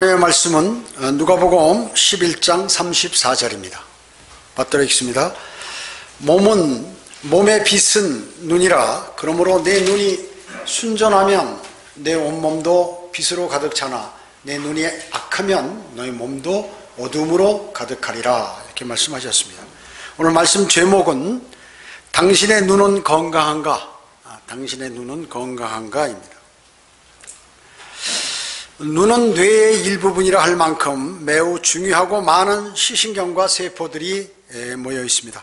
오늘의 말씀은 누가복음 11장 34절입니다. 받들어 읽습니다. 몸의 빛은 눈이라. 그러므로 내 눈이 순전하면 내 온몸도 빛으로 가득 차나 내 눈이 악하면 너희 몸도 어둠으로 가득하리라. 이렇게 말씀하셨습니다. 오늘 말씀 제목은 당신의 눈은 건강한가? 당신의 눈은 건강한가입니다. 눈은 뇌의 일부분이라 할 만큼 매우 중요하고 많은 시신경과 세포들이 모여 있습니다.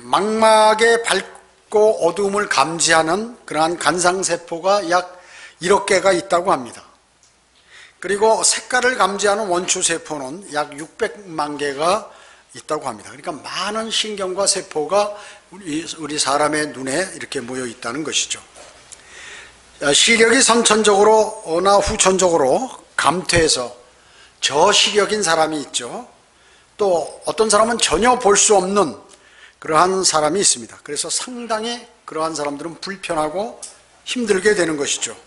망막의 밝고 어두움을 감지하는 그러한 간상세포가 약 1억 개가 있다고 합니다. 그리고 색깔을 감지하는 원추세포는 약 600만 개가 있다고 합니다. 그러니까 많은 신경과 세포가 우리 사람의 눈에 이렇게 모여 있다는 것이죠. 시력이 선천적으로나 후천적으로 감퇴해서 저시력인 사람이 있죠. 또 어떤 사람은 전혀 볼 수 없는 그러한 사람이 있습니다. 그래서 상당히 그러한 사람들은 불편하고 힘들게 되는 것이죠.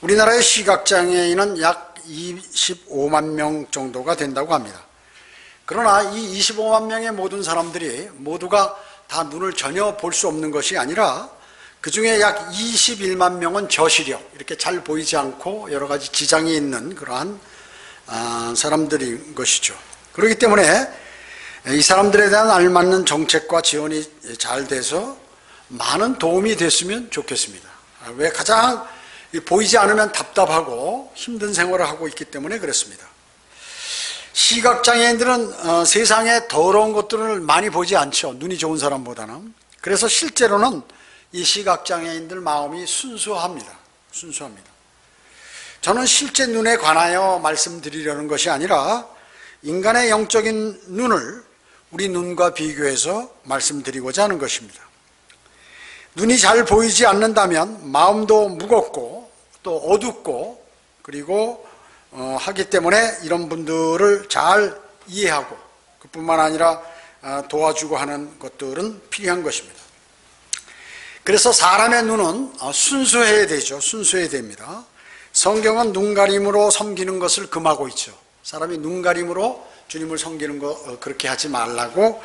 우리나라의 시각장애인은 약 25만 명 정도가 된다고 합니다. 그러나 이 25만 명의 모든 사람들이 모두가 다 눈을 전혀 볼 수 없는 것이 아니라 그 중에 약 21만 명은 저시력, 이렇게 잘 보이지 않고 여러 가지 지장이 있는 그러한 사람들인 것이죠. 그렇기 때문에 이 사람들에 대한 알맞는 정책과 지원이 잘 돼서 많은 도움이 됐으면 좋겠습니다. 왜? 가장 보이지 않으면 답답하고 힘든 생활을 하고 있기 때문에 그렇습니다. 시각장애인들은 세상에 더러운 것들을 많이 보지 않죠. 눈이 좋은 사람보다는. 그래서 실제로는 이 시각장애인들 마음이 순수합니다. 저는 실제 눈에 관하여 말씀드리려는 것이 아니라 인간의 영적인 눈을 우리 눈과 비교해서 말씀드리고자 하는 것입니다. 눈이 잘 보이지 않는다면 마음도 무겁고 또 어둡고 그리고 하기 때문에 이런 분들을 잘 이해하고 그뿐만 아니라 도와주고 하는 것들은 필요한 것입니다. 그래서 사람의 눈은 순수해야 되죠. 순수해야 됩니다. 성경은 눈가림으로 섬기는 것을 금하고 있죠. 사람이 눈가림으로 주님을 섬기는 거 그렇게 하지 말라고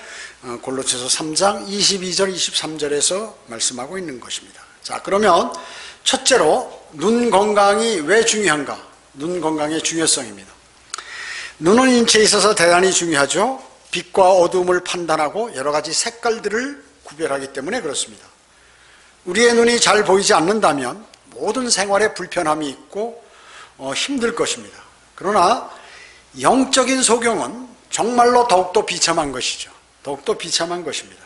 골로새서 3장 22절 23절에서 말씀하고 있는 것입니다. 자, 그러면 첫째로 눈 건강이 왜 중요한가? 눈 건강의 중요성입니다. 눈은 인체에 있어서 대단히 중요하죠. 빛과 어두움을 판단하고 여러 가지 색깔들을 구별하기 때문에 그렇습니다. 우리의 눈이 잘 보이지 않는다면 모든 생활에 불편함이 있고 힘들 것입니다. 그러나 영적인 소경은 정말로 더욱더 비참한 것이죠. 더욱더 비참한 것입니다.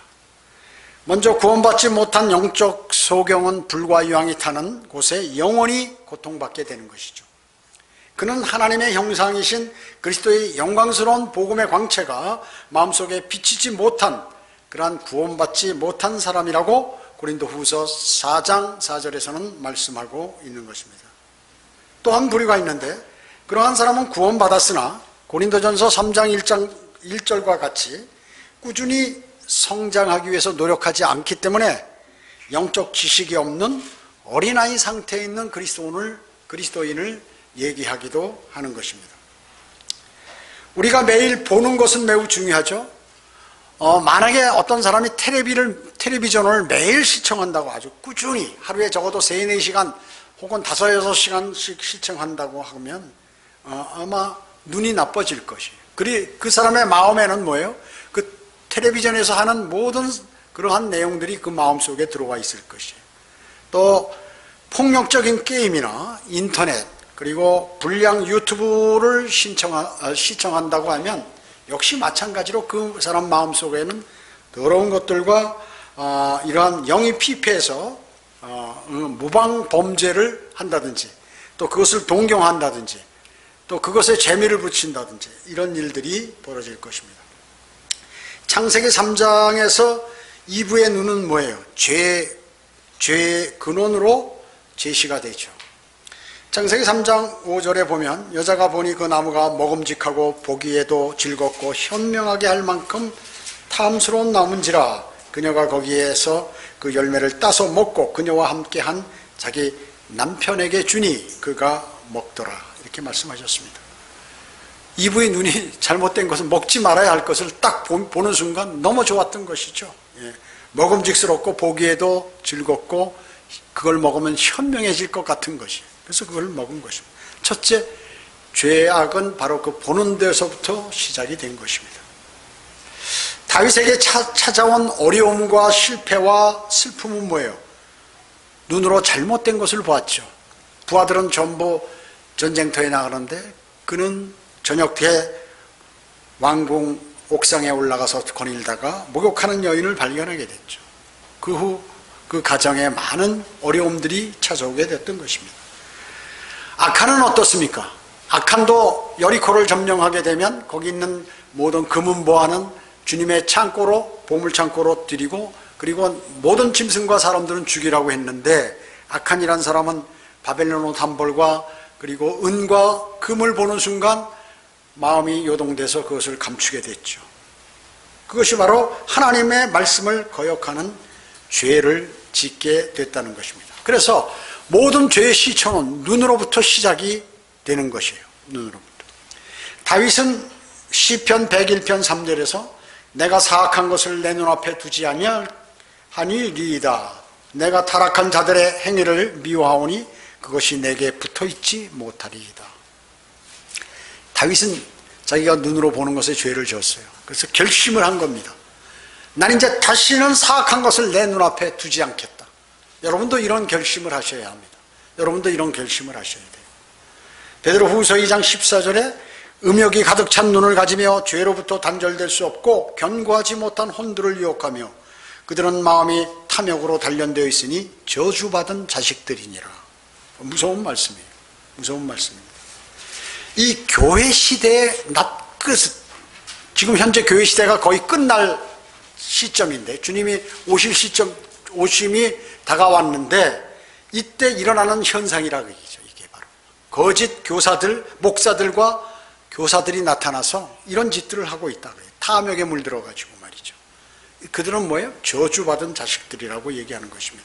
먼저 구원받지 못한 영적 소경은 불과 유황이 타는 곳에 영원히 고통받게 되는 것이죠. 그는 하나님의 형상이신 그리스도의 영광스러운 복음의 광채가 마음속에 비치지 못한 그러한 구원받지 못한 사람이라고 고린도후서 4장 4절에서는 말씀하고 있는 것입니다. 또 한 부류가 있는데 그러한 사람은 구원받았으나 고린도전서 3장 1절과 같이 꾸준히 성장하기 위해서 노력하지 않기 때문에 영적 지식이 없는 어린아이 상태에 있는 그리스도인을 얘기하기도 하는 것입니다. 우리가 매일 보는 것은 매우 중요하죠. 만약에 어떤 사람이 텔레비전을 매일 시청한다고 아주 꾸준히 하루에 적어도 3, 4시간 혹은 5, 6시간씩 시청한다고 하면 아마 눈이 나빠질 것이에요. 그 사람의 마음에는 뭐예요? 그 텔레비전에서 하는 모든 그러한 내용들이 그 마음속에 들어와 있을 것이에요. 또 폭력적인 게임이나 인터넷 그리고 불량 유튜브를 시청한다고 하면 역시 마찬가지로 그 사람 마음속에는 더러운 것들과 이러한 영이 피폐해서 무방 범죄를 한다든지 또 그것을 동경한다든지 또 그것에 재미를 붙인다든지 이런 일들이 벌어질 것입니다. 창세기 3장에서 이브의 눈은 뭐예요? 죄의 근원으로 제시가 되죠. 창세기 3장 5절에 보면 여자가 보니 그 나무가 먹음직하고 보기에도 즐겁고 현명하게 할 만큼 탐스러운 나무인지라 그녀가 거기에서 그 열매를 따서 먹고 그녀와 함께한 자기 남편에게 주니 그가 먹더라. 이렇게 말씀하셨습니다. 이브의 눈이 잘못된 것은 먹지 말아야 할 것을 딱 보는 순간 너무 좋았던 것이죠. 예. 먹음직스럽고 보기에도 즐겁고 그걸 먹으면 현명해질 것 같은 것이. 그래서 그걸 먹은 것입니다. 첫째, 죄악은 바로 그 보는 데서부터 시작이 된 것입니다. 다윗에게 찾아온 어려움과 실패와 슬픔은 뭐예요? 눈으로 잘못된 것을 보았죠. 부하들은 전부 전쟁터에 나가는데 그는 저녁 때 왕궁 옥상에 올라가서 거닐다가 목욕하는 여인을 발견하게 됐죠. 그 후 그 가정에 많은 어려움들이 찾아오게 됐던 것입니다. 아칸은 어떻습니까? 아칸도 여리코를 점령하게 되면 거기 있는 모든 금은보화는 주님의 창고로, 보물창고로 드리고, 그리고 모든 짐승과 사람들은 죽이라고 했는데, 아칸이란 사람은 바벨론 옷 한 벌과 그리고 은과 금을 보는 순간 마음이 요동돼서 그것을 감추게 됐죠. 그것이 바로 하나님의 말씀을 거역하는 죄를 짓게 됐다는 것입니다. 그래서 모든 죄의 시초는 눈으로부터 시작이 되는 것이에요. 눈으로부터. 다윗은 시편 101편 3절에서 내가 사악한 것을 내 눈앞에 두지 아니하니이다. 내가 타락한 자들의 행위를 미워하오니 그것이 내게 붙어있지 못하리이다. 다윗은 자기가 눈으로 보는 것에 죄를 지었어요. 그래서 결심을 한 겁니다. 난 이제 다시는 사악한 것을 내 눈앞에 두지 않겠다. 여러분도 이런 결심을 하셔야 합니다. 여러분도 이런 결심을 하셔야 돼요. 베드로후서 2장 14절에 음욕이 가득 찬 눈을 가지며 죄로부터 단절될 수 없고 견고하지 못한 혼들을 유혹하며 그들은 마음이 탐욕으로 단련되어 있으니 저주받은 자식들이니라. 무서운 말씀이에요. 무서운 말씀입니다. 이 교회 시대의 지금 현재 교회 시대가 거의 끝날 시점인데, 주님이 오심이 다가왔는데, 이때 일어나는 현상이라고 얘기죠. 이게 바로 거짓 교사들, 목사들과 교사들이 나타나서 이런 짓들을 하고 있다. 탐욕에 물들어가지고 말이죠. 그들은 뭐예요? 저주받은 자식들이라고 얘기하는 것입니다.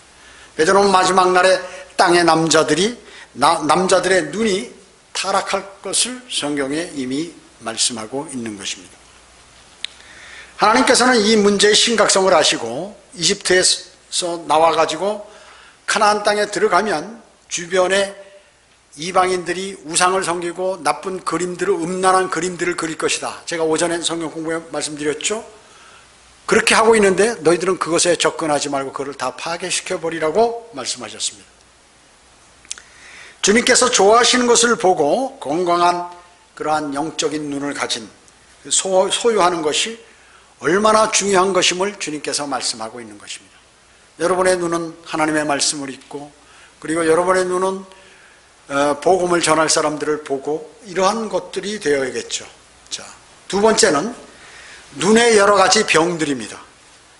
베드로는 마지막 날에 땅의 남자들의 눈이 타락할 것을 성경에 이미 말씀하고 있는 것입니다. 하나님께서는 이 문제의 심각성을 아시고 이집트에서 나와가지고 가나안 땅에 들어가면 주변에 이방인들이 우상을 섬기고 나쁜 그림들을, 음란한 그림들을 그릴 것이다. 제가 오전에 성경 공부에 말씀드렸죠. 그렇게 하고 있는데 너희들은 그것에 접근하지 말고 그걸 다 파괴시켜버리라고 말씀하셨습니다. 주님께서 좋아하시는 것을 보고 건강한 그러한 영적인 눈을 가진, 소유하는 것이 얼마나 중요한 것임을 주님께서 말씀하고 있는 것입니다. 여러분의 눈은 하나님의 말씀을 읽고, 그리고 여러분의 눈은 복음을 전할 사람들을 보고, 이러한 것들이 되어야겠죠. 자, 두 번째는 눈의 여러 가지 병들입니다.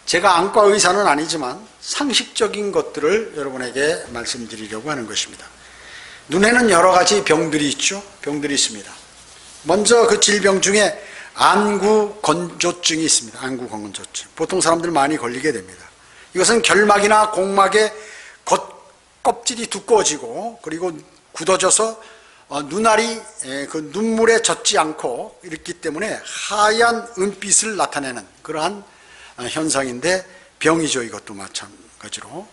제가 안과 의사는 아니지만 상식적인 것들을 여러분에게 말씀드리려고 하는 것입니다. 눈에는 여러 가지 병들이 있죠. 병들이 있습니다. 먼저 그 질병 중에 안구건조증이 있습니다. 안구건조증. 보통 사람들 많이 걸리게 됩니다. 이것은 결막이나 공막의 껍질이 두꺼워지고 그리고 굳어져서 눈알이 그 눈물에 젖지 않고 이렇기 때문에 하얀 은빛을 나타내는 그러한 현상인데, 병이죠. 이것도 마찬가지로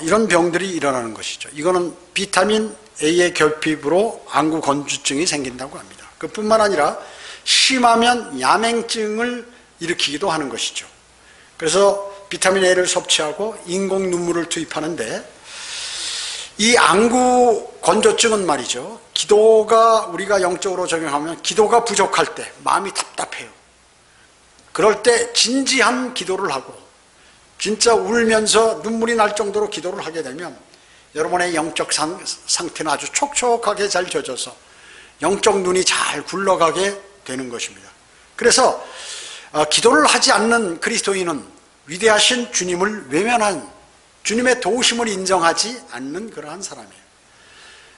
이런 병들이 일어나는 것이죠. 이거는 비타민 A의 결핍으로 안구건조증이 생긴다고 합니다. 그뿐만 아니라 심하면 야맹증을 일으키기도 하는 것이죠. 그래서 비타민 A를 섭취하고 인공 눈물을 투입하는데, 이 안구 건조증은 말이죠, 기도가, 우리가 영적으로 적용하면 기도가 부족할 때 마음이 답답해요. 그럴 때 진지한 기도를 하고 진짜 울면서 눈물이 날 정도로 기도를 하게 되면 여러분의 영적 상태는 아주 촉촉하게 잘 젖어서 영적 눈이 잘 굴러가게 되는 것입니다. 그래서 기도를 하지 않는 그리스도인은 위대하신 주님을 외면한, 주님의 도우심을 인정하지 않는 그러한 사람이에요.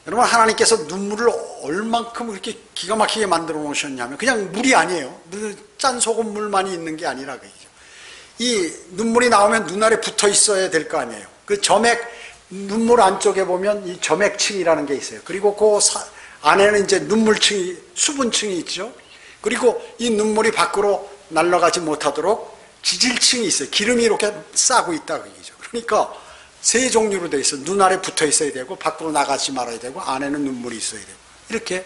여러분, 하나님께서 눈물을 얼만큼 그렇게 기가 막히게 만들어 놓으셨냐면 그냥 물이 아니에요. 짠 소금물만이 있는 게 아니라 그죠. 이 눈물이 나오면 눈알에 붙어 있어야 될 거 아니에요. 그 점액, 눈물 안쪽에 보면 이 점액층이라는 게 있어요. 그리고 그 안에는 이제 눈물층이, 수분층이 있죠. 그리고 이 눈물이 밖으로 날아가지 못하도록 지질층이 있어요. 기름이 이렇게 싸고 있다 그 얘기죠. 그러니까 세 종류로 돼 있어요. 눈 아래 붙어 있어야 되고, 밖으로 나가지 말아야 되고, 안에는 눈물이 있어야 되고, 이렇게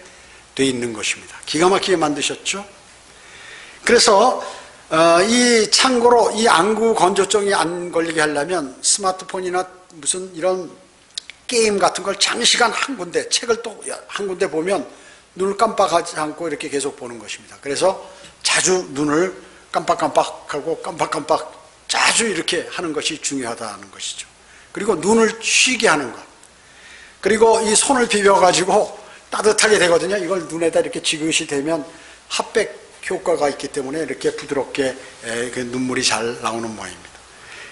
돼 있는 것입니다. 기가 막히게 만드셨죠. 그래서 이 참고로 이 안구 건조증이 안 걸리게 하려면 스마트폰이나 무슨 이런 게임 같은 걸 장시간 한 군데, 책을 또 한 군데 보면 눈을 깜빡하지 않고 이렇게 계속 보는 것입니다. 그래서 자주 눈을 깜빡깜빡하고 깜빡깜빡 자주 이렇게 하는 것이 중요하다는 것이죠. 그리고 눈을 쉬게 하는 것. 그리고 이 손을 비벼가지고 따뜻하게 되거든요. 이걸 눈에다 이렇게 지그시 대면 핫백 효과가 있기 때문에 이렇게 부드럽게 그 눈물이 잘 나오는 모양입니다.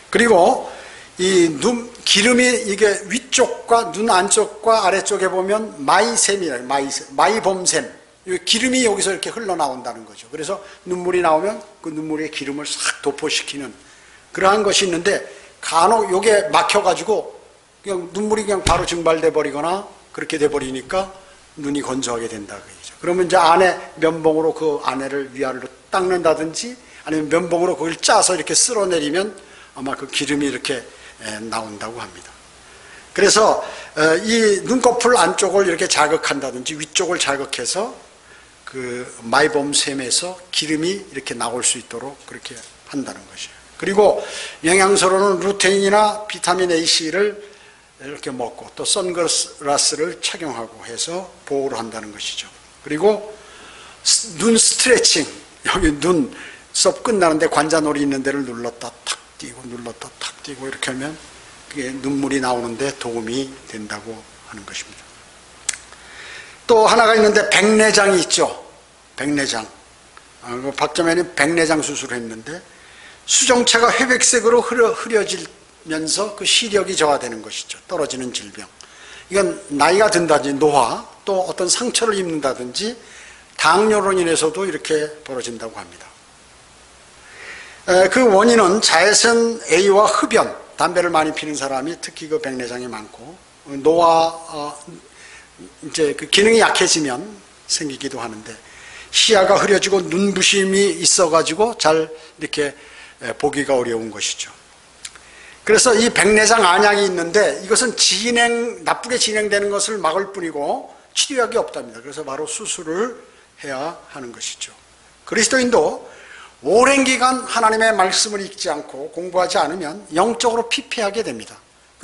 그리고 이 기름이 이게 위쪽과 눈 안쪽과 아래쪽에 보면 마이샘이에요. 마이봄샘. 기름이 여기서 이렇게 흘러나온다는 거죠. 그래서 눈물이 나오면 그 눈물의 기름을 싹 도포시키는 그러한 것이 있는데, 간혹 요게 막혀가지고 그냥 눈물이 그냥 바로 증발돼 버리거나 그렇게 돼 버리니까 눈이 건조하게 된다 그 얘기죠. 그러면 이제 안에 면봉으로 그 안에를 위아래로 닦는다든지 아니면 면봉으로 그걸 짜서 이렇게 쓸어내리면 아마 그 기름이 이렇게 나온다고 합니다. 그래서 이 눈꺼풀 안쪽을 이렇게 자극한다든지 위쪽을 자극해서 그 마이봄샘에서 기름이 이렇게 나올 수 있도록 그렇게 한다는 것이에요. 그리고 영양소로는 루테인이나 비타민 A, C를 이렇게 먹고 또 선글라스를 착용하고 해서 보호를 한다는 것이죠. 그리고 눈 스트레칭, 여기 눈썹 끝나는데 관자놀이 있는 데를 눌렀다 탁 띄고 눌렀다 탁 띄고 이렇게 하면 그게 눈물이 나오는데 도움이 된다고 하는 것입니다. 또 하나가 있는데 백내장이 있죠. 백내장. 박점현이 백내장 수술을 했는데 수정체가 회백색으로 흐려지면서 그 시력이 저하되는 것이죠. 떨어지는 질병. 이건 나이가 든다든지 노화, 또 어떤 상처를 입는다든지 당뇨로 인해서도 이렇게 벌어진다고 합니다. 그 원인은 자외선 A와 흡연, 담배를 많이 피는 사람이 특히 그 백내장이 많고, 노화, 이제 그 기능이 약해지면 생기기도 하는데, 시야가 흐려지고 눈부심이 있어가지고 잘 이렇게 보기가 어려운 것이죠. 그래서 이 백내장 안약이 있는데 이것은 나쁘게 진행되는 것을 막을 뿐이고 치료약이 없답니다. 그래서 바로 수술을 해야 하는 것이죠. 그리스도인도 오랜 기간 하나님의 말씀을 읽지 않고 공부하지 않으면 영적으로 피폐하게 됩니다.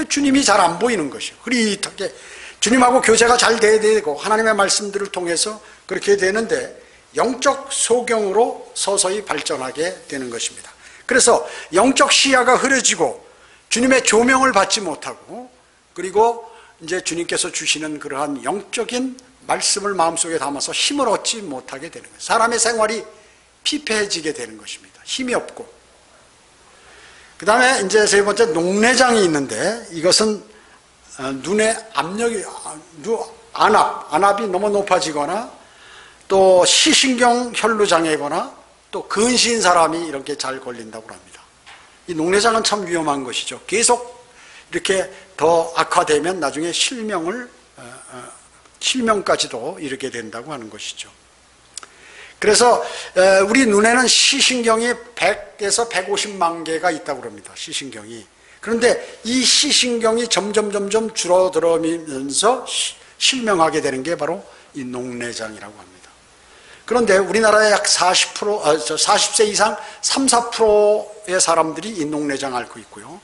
주님이 잘 안 보이는 것이요. 흐릿하게 주님하고 교제가 잘 돼야 되고 하나님의 말씀들을 통해서 그렇게 되는데 영적 소경으로 서서히 발전하게 되는 것입니다. 그래서 영적 시야가 흐려지고 주님의 조명을 받지 못하고, 그리고 이제 주님께서 주시는 그러한 영적인 말씀을 마음속에 담아서 힘을 얻지 못하게 되는 거예요. 사람의 생활이 피폐해지게 되는 것입니다. 힘이 없고. 그 다음에 이제 세 번째 녹내장이 있는데, 이것은 눈의 압력이, 안압이 너무 높아지거나 또 시신경 혈루장애거나 또 근시인 사람이 이렇게 잘 걸린다고 합니다. 이 녹내장은 참 위험한 것이죠. 계속 이렇게 더 악화되면 나중에 실명까지도 이르게 된다고 하는 것이죠. 그래서 우리 눈에는 시신경이 100에서 150만 개가 있다고 합니다. 시신경이. 그런데 이 시신경이 점점 줄어들면서 실명하게 되는 게 바로 이 녹내장이라고 합니다. 그런데 우리나라의 약 40세 이상 3, 4%의 사람들이 이 녹내장 앓고 있고요.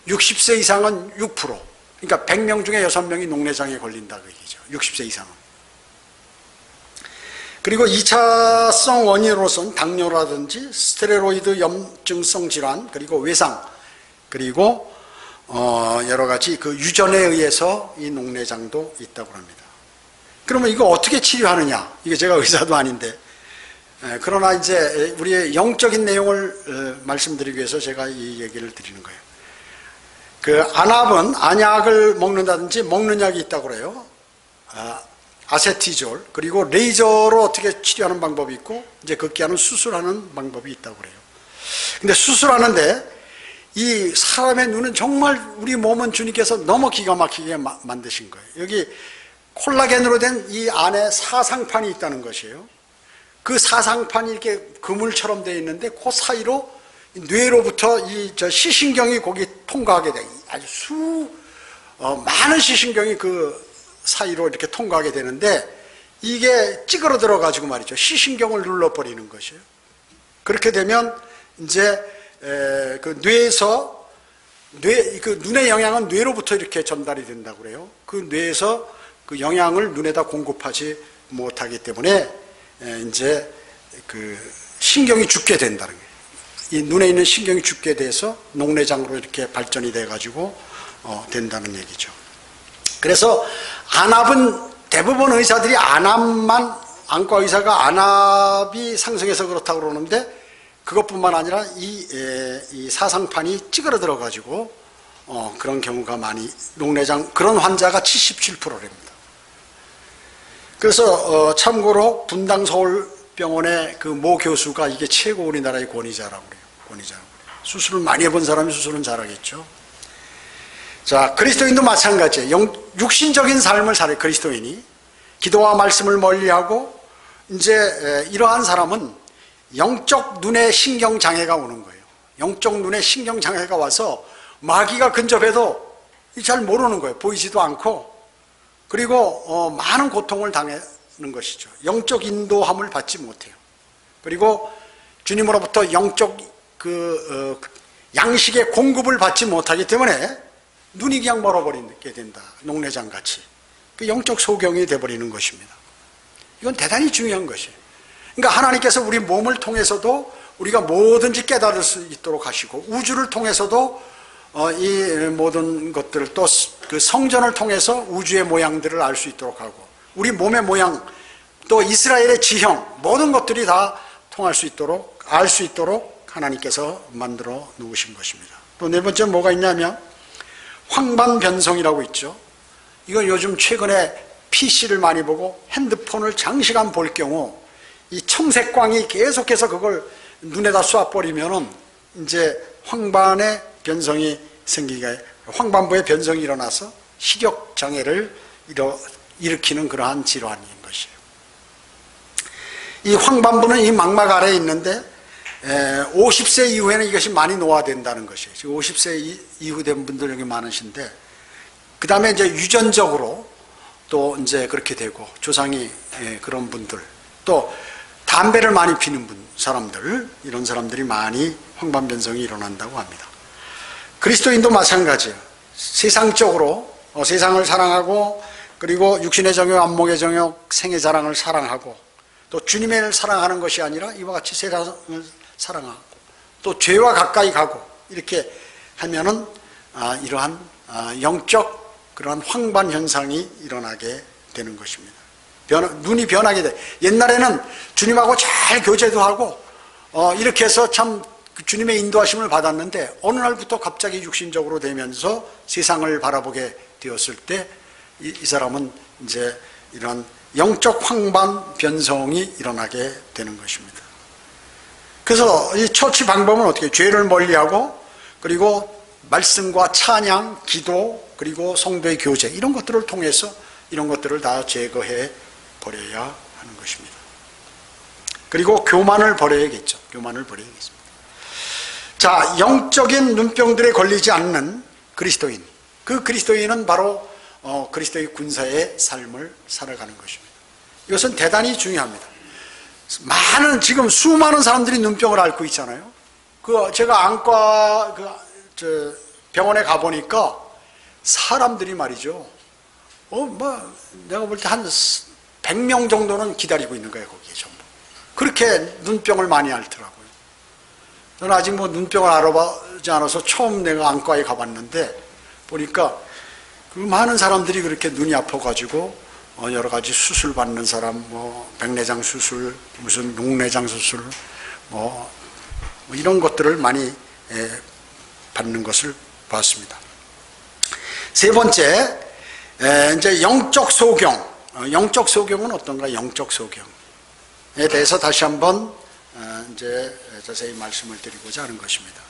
60세 이상은 6%. 그러니까 100명 중에 6명이 녹내장에 걸린다 그 얘기죠. 60세 이상은. 그리고 2차성 원인으로서는 당뇨라든지 스테로이드 염증성 질환, 그리고 외상, 그리고 여러 가지 그 유전에 의해서 이 녹내장도 있다고 합니다. 그러면 이거 어떻게 치료하느냐? 이게 제가 의사도 아닌데. 그러나 이제 우리의 영적인 내용을 말씀드리기 위해서 제가 이 얘기를 드리는 거예요. 그 안압은 안약을 먹는다든지 먹는 약이 있다고 그래요. 아세티졸, 그리고 레이저로 어떻게 치료하는 방법이 있고, 이제 극기하는 수술하는 방법이 있다고 그래요. 근데 수술하는데 이 사람의 눈은 정말, 우리 몸은 주님께서 너무 기가 막히게 만드신 거예요. 여기 콜라겐으로 된 이 안에 사상판이 있다는 것이에요. 그 사상판이 이렇게 그물처럼 되어 있는데 그 사이로 뇌로부터 시신경이 거기 통과하게 돼. 아주 많은 시신경이 그 사이로 이렇게 통과하게 되는데 이게 찌그러들어 가지고 말이죠. 시신경을 눌러버리는 것이에요. 그렇게 되면 이제 그 뇌에서 그 눈의 영향은 뇌로부터 이렇게 전달이 된다고 그래요. 그 뇌에서 그 영향을 눈에다 공급하지 못하기 때문에 이제 그 신경이 죽게 된다는 거예요. 이 눈에 있는 신경이 죽게 돼서 녹내장으로 이렇게 발전이 돼 가지고 된다는 얘기죠. 그래서 안압은 대부분 의사들이 안과 의사가 안압이 상승해서 그렇다고 그러는데 그것뿐만 아니라 이 사상판이 찌그러들어 가지고 그런 경우가 많이 녹내장 그런 환자가 77%랍니다. 그래서 참고로 분당 서울병원의 그 모 교수가 이게 최고 우리나라의 권위자라고 그래요. 수술을 많이 해본 사람이 수술은 잘하겠죠. 자, 그리스도인도 마찬가지예요. 육신적인 삶을 살아요. 그리스도인이 기도와 말씀을 멀리하고 이제 이러한 사람은 영적 눈의 신경 장애가 오는 거예요. 영적 눈의 신경 장애가 와서 마귀가 근접해도 잘 모르는 거예요. 보이지도 않고 그리고 많은 고통을 당하는 것이죠. 영적 인도함을 받지 못해요. 그리고 주님으로부터 영적 양식의 공급을 받지 못하기 때문에 눈이 그냥 멀어버리게 된다. 녹내장 같이. 그 영적 소경이 돼버리는 것입니다. 이건 대단히 중요한 것이에요. 그러니까 하나님께서 우리 몸을 통해서도 우리가 뭐든지 깨달을 수 있도록 하시고 우주를 통해서도 이 모든 것들을 또 그 성전을 통해서 우주의 모양들을 알 수 있도록 하고 우리 몸의 모양 또 이스라엘의 지형 모든 것들이 다 통할 수 있도록 알 수 있도록 하나님께서 만들어 놓으신 것입니다. 또 네 번째 뭐가 있냐면 황반변성이라고 있죠. 이건 요즘 최근에 PC를 많이 보고 핸드폰을 장시간 볼 경우 이 청색광이 계속해서 그걸 눈에다 쏴버리면은 이제 황반의 변성이 황반부의 변성이 일어나서 시력 장애를 일으키는 그러한 질환인 것이에요. 이 황반부는 이 망막 아래에 있는데 50세 이후에는 이것이 많이 노화된다는 것이에요. 지금 50세 이후 된 분들 여기 많으신데 그 다음에 이제 유전적으로 또 이제 그렇게 되고 조상이 그런 분들 또 담배를 많이 피는 사람들 이런 사람들이 많이 황반변성이 일어난다고 합니다. 그리스도인도 마찬가지예요. 세상적으로 세상을 사랑하고 그리고 육신의 정욕, 안목의 정욕, 생의 자랑을 사랑하고 또 주님을 사랑하는 것이 아니라 이와 같이 세상을 사랑하고 또 죄와 가까이 가고 이렇게 하면은 이러한 영적 그러한 황반 현상이 일어나게 되는 것입니다. 눈이 변하게 돼. 옛날에는 주님하고 잘 교제도 하고 이렇게 해서 참 주님의 인도하심을 받았는데 어느 날부터 갑자기 육신적으로 되면서 세상을 바라보게 되었을 때 이 사람은 이제 이런 영적 황반 변성이 일어나게 되는 것입니다. 그래서 이 처치 방법은 어떻게 해요? 죄를 멀리하고 그리고 말씀과 찬양, 기도 그리고 성도의 교제 이런 것들을 통해서 이런 것들을 다 제거해 버려야 하는 것입니다. 그리고 교만을 버려야겠죠. 교만을 버려야겠습니다. 자, 영적인 눈병들에 걸리지 않는 그리스도인. 그 그리스도인은 바로 그리스도의 군사의 삶을 살아가는 것입니다. 이것은 대단히 중요합니다. 지금 수많은 사람들이 눈병을 앓고 있잖아요. 제가 안과 병원에 가보니까 사람들이 말이죠. 내가 볼 때 한 100명 정도는 기다리고 있는 거예요, 거기에 전부. 그렇게 눈병을 많이 앓더라고요. 저는 아직 눈병을 알아보지 않아서 처음 내가 안과에 가봤는데, 보니까 그 많은 사람들이 그렇게 눈이 아파가지고, 여러 가지 수술 받는 사람, 백내장 수술, 무슨 녹내장 수술, 이런 것들을 많이 받는 것을 봤습니다. 세 번째, 이제 영적 소경. 영적 소경은 어떤가? 영적 소경에 대해서 다시 한번 이제 자세히 말씀을 드리고자 하는 것입니다.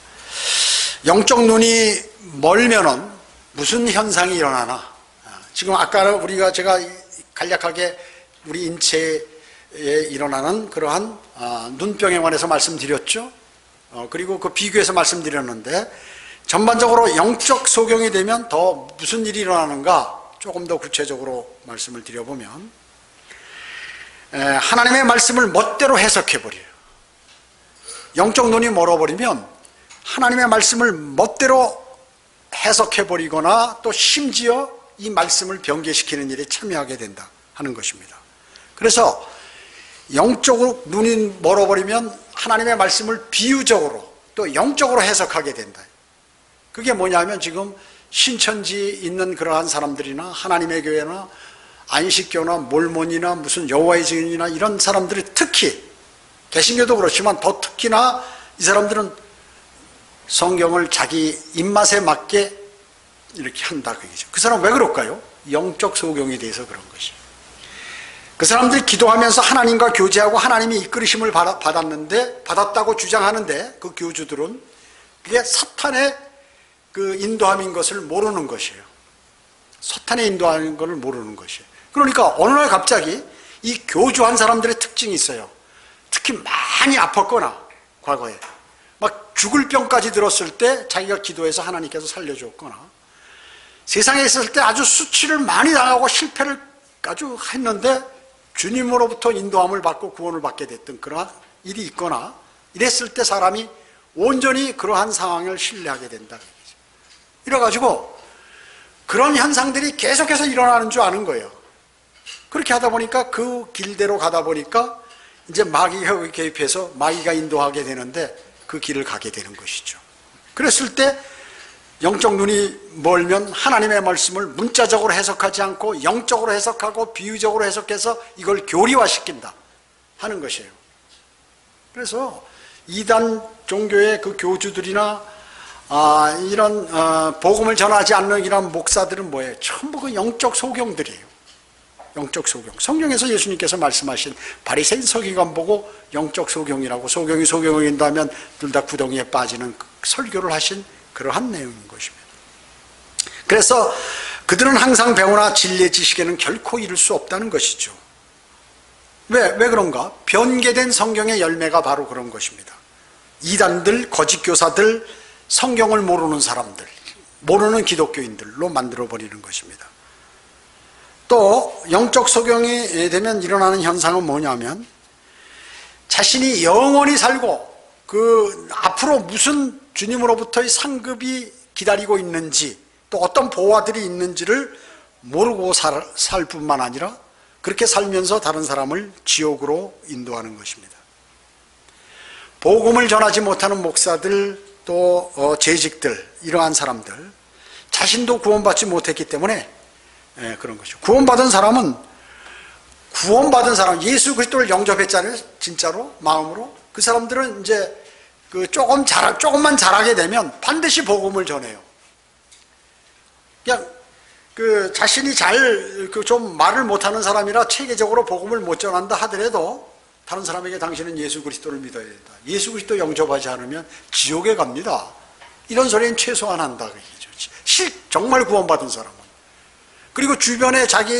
영적 눈이 멀면은 무슨 현상이 일어나나? 지금 아까 제가 간략하게 우리 인체에 일어나는 그러한 눈병에 관해서 말씀드렸죠. 그리고 그 비교해서 말씀드렸는데, 전반적으로 영적 소경이 되면 더 무슨 일이 일어나는가 조금 더 구체적으로 말씀을 드려보면, 하나님의 말씀을 멋대로 해석해버려요. 영적 눈이 멀어버리면 하나님의 말씀을 멋대로 해석해버리거나 또 심지어 이 말씀을 변개시키는 일에 참여하게 된다 하는 것입니다. 그래서 영적으로 눈이 멀어버리면 하나님의 말씀을 비유적으로 또 영적으로 해석하게 된다. 그게 뭐냐면 지금 신천지에 있는 그러한 사람들이나 하나님의 교회나 안식교나 몰몬이나 무슨 여호와의 증인이나 이런 사람들이, 특히 개신교도 그렇지만 더 특히나 이 사람들은 성경을 자기 입맛에 맞게 이렇게 한다 그얘기죠. 그 사람 왜 그럴까요? 영적 소경에 대해서 그런 것이에요. 그 사람들이 기도하면서 하나님과 교제하고 하나님이 이끌으심을 받았다고 주장하는데, 그 교주들은 그게 사탄의 그 인도함인 것을 모르는 것이에요. 사탄의 인도하는 것을 모르는 것이에요. 그러니까 어느 날 갑자기 이 교주한 사람들의 특징이 있어요. 특히 많이 아팠거나 과거에 막 죽을 병까지 들었을 때 자기가 기도해서 하나님께서 살려줬거나, 세상에 있을 때 아주 수치를 많이 당하고 실패를 아주 했는데 주님으로부터 인도함을 받고 구원을 받게 됐던 그러한 일이 있거나, 이랬을 때 사람이 온전히 그러한 상황을 신뢰하게 된다. 이래가지고 그런 현상들이 계속해서 일어나는 줄 아는 거예요. 그렇게 하다 보니까 그 길대로 가다 보니까 이제 마귀가 개입해서 마귀가 인도하게 되는데 그 길을 가게 되는 것이죠. 그랬을 때 영적 눈이 멀면 하나님의 말씀을 문자적으로 해석하지 않고 영적으로 해석하고 비유적으로 해석해서 이걸 교리화시킨다 하는 것이에요. 그래서 이단 종교의 그 교주들이나 이런 복음을 전하지 않는 이런 목사들은 뭐예요? 전부 그 영적 소경들이에요. 영적 소경. 성경에서 예수님께서 말씀하신 바리새인 서기관 보고 영적 소경이라고, 소경이 소경인다면 둘 다 구덩이에 빠지는 설교를 하신 그러한 내용인 것입니다. 그래서 그들은 항상 배우나 진리의 지식에는 결코 이를 수 없다는 것이죠. 왜 그런가? 변개된 성경의 열매가 바로 그런 것입니다. 이단들, 거짓 교사들, 성경을 모르는 사람들, 모르는 기독교인들로 만들어버리는 것입니다. 또 영적 소경이 되면 일어나는 현상은 뭐냐면, 자신이 영원히 살고 그 앞으로 무슨 주님으로부터의 상급이 기다리고 있는지, 또 어떤 보화들이 있는지를 모르고 살 뿐만 아니라 그렇게 살면서 다른 사람을 지옥으로 인도하는 것입니다. 복음을 전하지 못하는 목사들, 또 재직들, 이러한 사람들, 자신도 구원받지 못했기 때문에 그런 것이죠. 구원받은 사람, 예수 그리스도를 영접했잖아요. 진짜로 마음으로. 그 사람들은 이제 그 조금만 잘하게 되면 반드시 복음을 전해요. 그냥 그 자신이 좀 말을 못하는 사람이라 체계적으로 복음을 못 전한다 하더라도 다른 사람에게 당신은 예수 그리스도를 믿어야 된다. 예수 그리스도 영접하지 않으면 지옥에 갑니다. 이런 소리는 최소한 한다. 그얘기죠. 정말 구원받은 사람은. 그리고 주변에 자기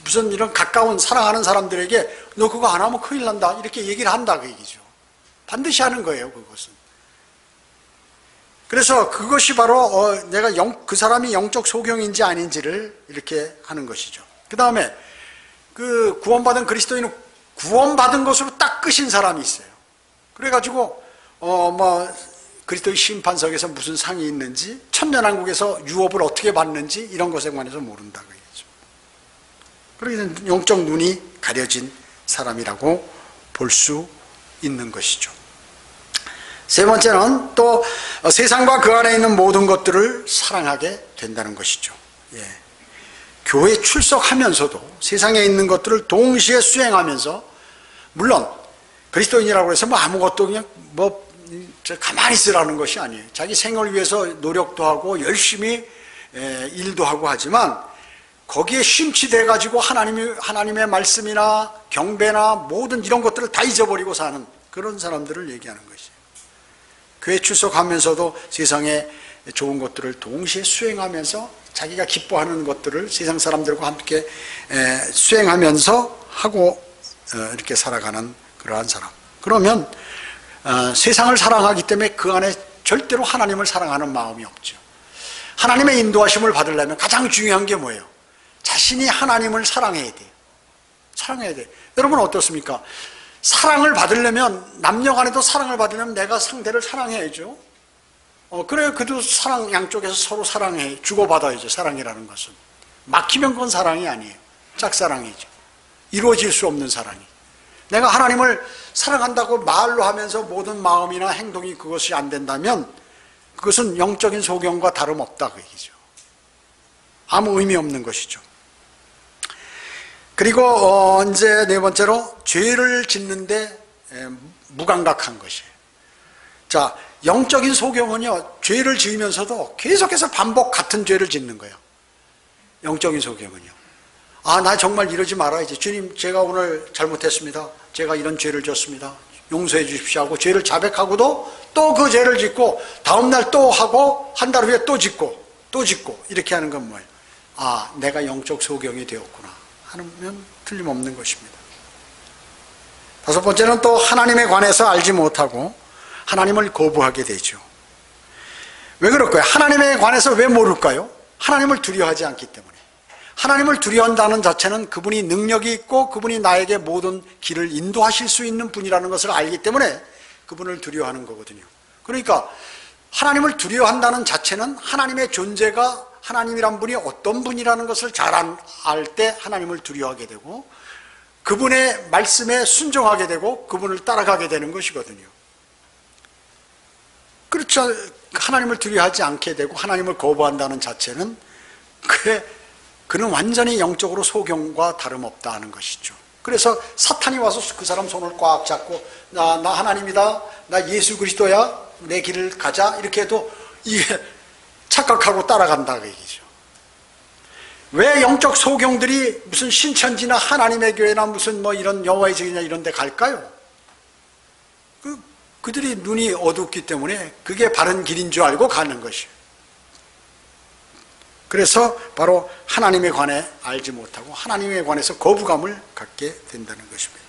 무슨 이런 가까운 사랑하는 사람들에게 너 그거 안 하면 큰일 난다. 이렇게 얘기를 한다. 그 얘기죠. 반드시 하는 거예요. 그것은. 그래서 그것이 바로 내가 그 사람이 영적 소경인지 아닌지를 이렇게 하는 것이죠. 그 다음에 그 구원받은 그리스도인은 구원받은 것으로 딱 끝인 사람이 있어요. 그래가지고 그리스도의 심판석에서 무슨 상이 있는지, 천년왕국에서 유업을 어떻게 받는지 이런 것에 관해서 모른다고 얘기죠. 그러기는 영적 눈이 가려진 사람이라고 볼 수 있는 것이죠. 세 번째는 또 세상과 그 안에 있는 모든 것들을 사랑하게 된다는 것이죠. 교회에 출석하면서도 세상에 있는 것들을 동시에 수행하면서, 물론 그리스도인이라고 해서 아무것도 그냥 가만히 있으라는 것이 아니에요. 자기 생을 위해서 노력도 하고 열심히 일도 하고 하지만 거기에 심취돼 가지고 하나님의 말씀이나 경배나 모든 이런 것들을 다 잊어버리고 사는 그런 사람들을 얘기하는 것이에요. 교회 출석하면서도 세상에 좋은 것들을 동시에 수행하면서 자기가 기뻐하는 것들을 세상 사람들과 함께 수행하면서 하고 이렇게 살아가는 그러한 사람. 그러면 세상을 사랑하기 때문에 그 안에 절대로 하나님을 사랑하는 마음이 없죠. 하나님의 인도하심을 받으려면 가장 중요한 게 뭐예요? 자신이 하나님을 사랑해야 돼요. 사랑해야 돼요. 여러분 어떻습니까? 사랑을 받으려면, 남녀 간에도 사랑을 받으려면 내가 상대를 사랑해야죠. 그래야 그도 사랑, 양쪽에서 서로 사랑해, 주고받아야죠. 사랑이라는 것은. 막히면 그건 사랑이 아니에요. 짝사랑이죠. 이루어질 수 없는 사랑이. 내가 하나님을 사랑한다고 말로 하면서 모든 마음이나 행동이 그것이 안 된다면 그것은 영적인 소경과 다름없다 그 얘기죠. 아무 의미 없는 것이죠. 그리고 이제 네 번째로 죄를 짓는데 무감각한 것이에요. 자, 영적인 소경은요, 죄를 지으면서도 계속해서 반복 같은 죄를 짓는 거예요. 영적인 소경은요. 아, 나 정말 이러지 말아야지. 주님, 제가 오늘 잘못했습니다. 제가 이런 죄를 졌습니다. 용서해 주십시오 하고 죄를 자백하고도 또 그 죄를 짓고 다음날 또 하고 한 달 후에 또 짓고 또 짓고 이렇게 하는 건 뭐예요? 아, 내가 영적 소경이 되었구나 하면 틀림없는 것입니다. 다섯 번째는 또 하나님에 관해서 알지 못하고 하나님을 거부하게 되죠. 왜 그럴까요? 하나님에 관해서 왜 모를까요? 하나님을 두려워하지 않기 때문에. 하나님을 두려워한다는 자체는 그분이 능력이 있고 그분이 나에게 모든 길을 인도하실 수 있는 분이라는 것을 알기 때문에 그분을 두려워하는 거거든요. 그러니까 하나님을 두려워한다는 자체는 하나님의 존재가, 하나님이란 분이 어떤 분이라는 것을 잘 알 때 하나님을 두려워하게 되고 그분의 말씀에 순종하게 되고 그분을 따라가게 되는 것이거든요. 그렇죠. 하나님을 두려워하지 않게 되고 하나님을 거부한다는 자체는 그는 완전히 영적으로 소경과 다름없다 하는 것이죠. 그래서 사탄이 와서 그 사람 손을 꽉 잡고 나 하나님이다, 나 예수 그리스도야, 내 길을 가자 이렇게 해도 이게 착각하고 따라간다 그 얘기죠. 왜 영적 소경들이 무슨 신천지나 하나님의 교회나 무슨 뭐 이런 여호와의 증인이나 이런 데 갈까요? 그들이 눈이 어둡기 때문에 그게 바른 길인 줄 알고 가는 것이에요. 그래서 바로 하나님에 관해 알지 못하고 하나님에 관해서 거부감을 갖게 된다는 것입니다.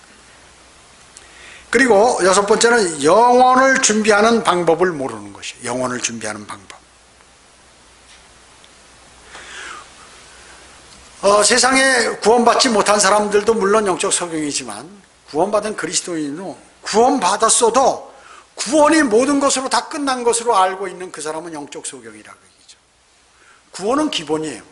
그리고 여섯 번째는 영혼을 준비하는 방법을 모르는 것이에요. 영혼을 준비하는 방법. 세상에 구원받지 못한 사람들도 물론 영적 소경이지만 구원받은 그리스도인은 구원받았어도 구원이 모든 것으로 다 끝난 것으로 알고 있는 그 사람은 영적 소경이라고 얘기죠. 구원은 기본이에요.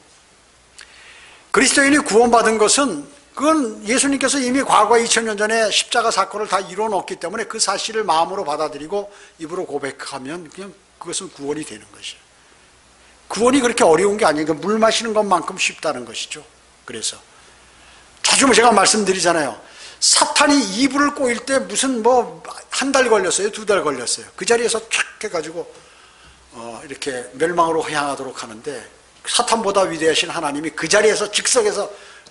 그리스도인이 구원받은 것은 그건 예수님께서 이미 과거 2000년 전에 십자가 사건을 다 이뤄놓기 때문에 그 사실을 마음으로 받아들이고 입으로 고백하면 그냥 그것은 구원이 되는 것이에요. 구원이 그렇게 어려운 게 아니에요. 물 마시는 것만큼 쉽다는 것이죠. 그래서 자주 제가 말씀드리잖아요. 사탄이 이불을 꼬일 때 무슨 뭐 한 달 걸렸어요, 2달 걸렸어요. 그 자리에서 촥 해가지고 이렇게 멸망으로 향하도록 하는데 사탄보다 위대하신 하나님이 그 자리에서 즉석에서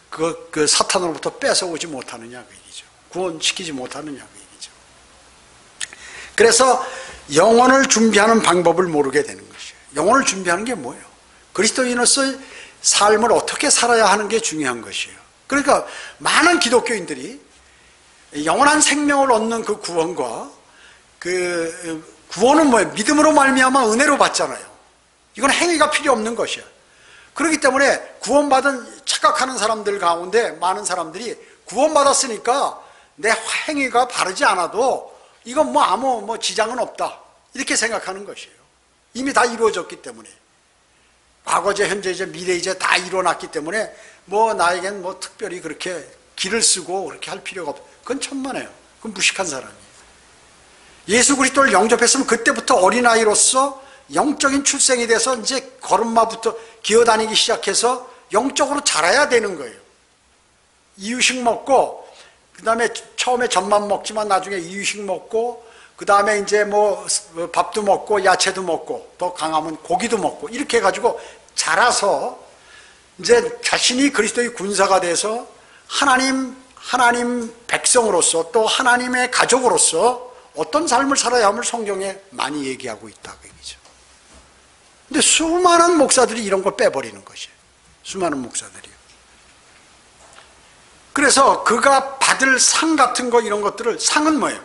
그 사탄으로부터 뺏어오지 못하느냐 그 얘기죠. 구원시키지 못하느냐 그 얘기죠. 그래서 영혼을 준비하는 방법을 모르게 되는 것이에요. 영혼을 준비하는 게 뭐예요? 그리스도인으로서의 삶을 어떻게 살아야 하는 게 중요한 것이에요. 그러니까 많은 기독교인들이 영원한 생명을 얻는 그 구원과 그 구원은 뭐예요? 믿음으로 말미암아 은혜로 받잖아요. 이건 행위가 필요 없는 것이에요. 그렇기 때문에 구원받은 착각하는 사람들 가운데 많은 사람들이 구원받았으니까 내 행위가 바르지 않아도 이건 뭐 아무 지장은 없다 이렇게 생각하는 것이에요. 이미 다 이루어졌기 때문에 과거제, 현재제, 미래제 다 일어났기 때문에 뭐 나에겐 뭐 특별히 그렇게 기를 쓰고 그렇게 할 필요가 없다. 그건 천만에요. 그건 무식한 사람이에요. 예수 그리스도를 영접했으면 그때부터 어린아이로서 영적인 출생이 돼서 이제 걸음마부터 기어다니기 시작해서 영적으로 자라야 되는 거예요. 이유식 먹고 그 다음에 처음에 젖만 먹지만 나중에 이유식 먹고 그 다음에 이제 뭐 밥도 먹고 야채도 먹고 더 강하면 고기도 먹고 이렇게 해가지고 자라서 이제 자신이 그리스도의 군사가 돼서 하나님 백성으로서 또 하나님의 가족으로서 어떤 삶을 살아야 함을 성경에 많이 얘기하고 있다 그 얘기죠. 근데 수많은 목사들이 이런 걸 빼버리는 것이에요. 수많은 목사들이요. 그래서 그가 받을 상 같은 거 이런 것들을, 상은 뭐예요?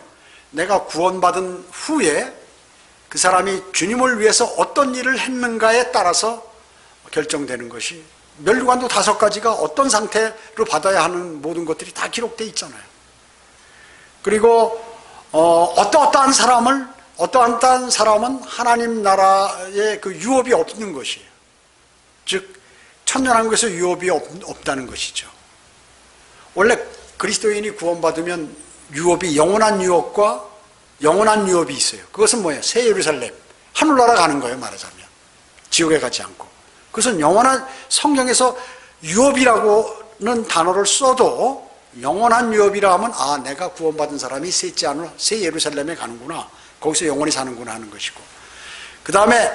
내가 구원받은 후에 그 사람이 주님을 위해서 어떤 일을 했는가에 따라서 결정되는 것이, 면류관도 5가지가 어떤 상태로 받아야 하는 모든 것들이 다 기록되어 있잖아요. 그리고 어떠한 사람은 하나님 나라에 그 유업이 없는 것이에요. 즉 천년왕국에서 유업이 없다는 것이죠. 원래 그리스도인이 구원받으면 유업이, 영원한 유업과 영원한 유업이 있어요. 그것은 뭐예요? 새 예루살렘, 하늘나라 가는 거예요. 말하자면 지옥에 가지 않고. 그것은 영원한, 성경에서 유업이라고는 단어를 써도 영원한 유업이라 하면 아, 내가 구원받은 사람이 새 예루살렘에 가는구나, 거기서 영원히 사는구나 하는 것이고, 그 다음에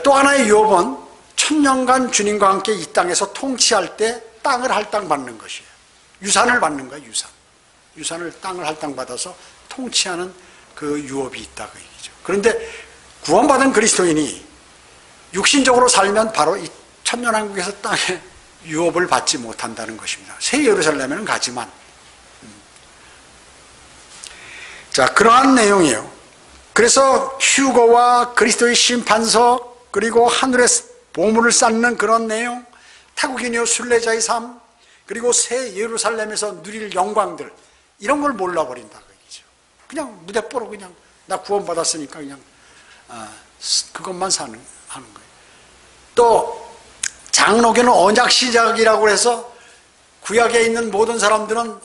또 하나의 유업은 천년간 주님과 함께 이 땅에서 통치할 때 땅을 할당받는 것이에요. 유산을 받는 거예요. 유산을 땅을 할당받아서 통치하는 그 유업이 있다, 그 얘기죠. 그런데 구원받은 그리스도인이 육신적으로 살면 바로 이 천년왕국에서 땅에 유업을 받지 못한다는 것입니다. 새 예루살렘에는 가지만. 자, 그러한 내용이에요. 그래서 휴거와 그리스도의 심판석, 그리고 하늘의 보물을 쌓는 그런 내용, 태국인이요 순례자의 삶, 그리고 새 예루살렘에서 누릴 영광들, 이런 걸 몰라버린다 그 얘기죠. 그냥 무대뽀로 그냥 나 구원받았으니까 그냥 그것만 하는 거예요. 또 장로교는 언약 시작이라고 해서 구약에 있는 모든 사람들은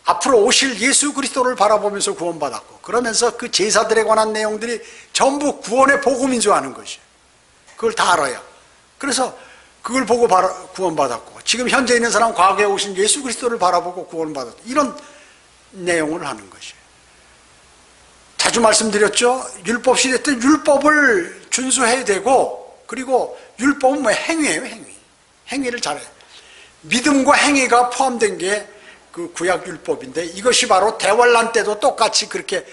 앞으로 오실 예수 그리스도를 바라보면서 구원받았고, 그러면서 그 제사들에 관한 내용들이 전부 구원의 복음인 줄 아는 것이에요. 그걸 다 알아야. 그래서 그걸 보고 구원받았고, 지금 현재 있는 사람은 과거에 오신 예수 그리스도를 바라보고 구원받았고, 이런 내용을 하는 것이에요. 자주 말씀드렸죠. 율법 시대 때 율법을 준수해야 되고, 그리고 율법은 뭐예요? 행위예요. 행위를 잘해요. 믿음과 행위가 포함된 게 그 구약 율법인데, 이것이 바로 대환란 때도 똑같이 그렇게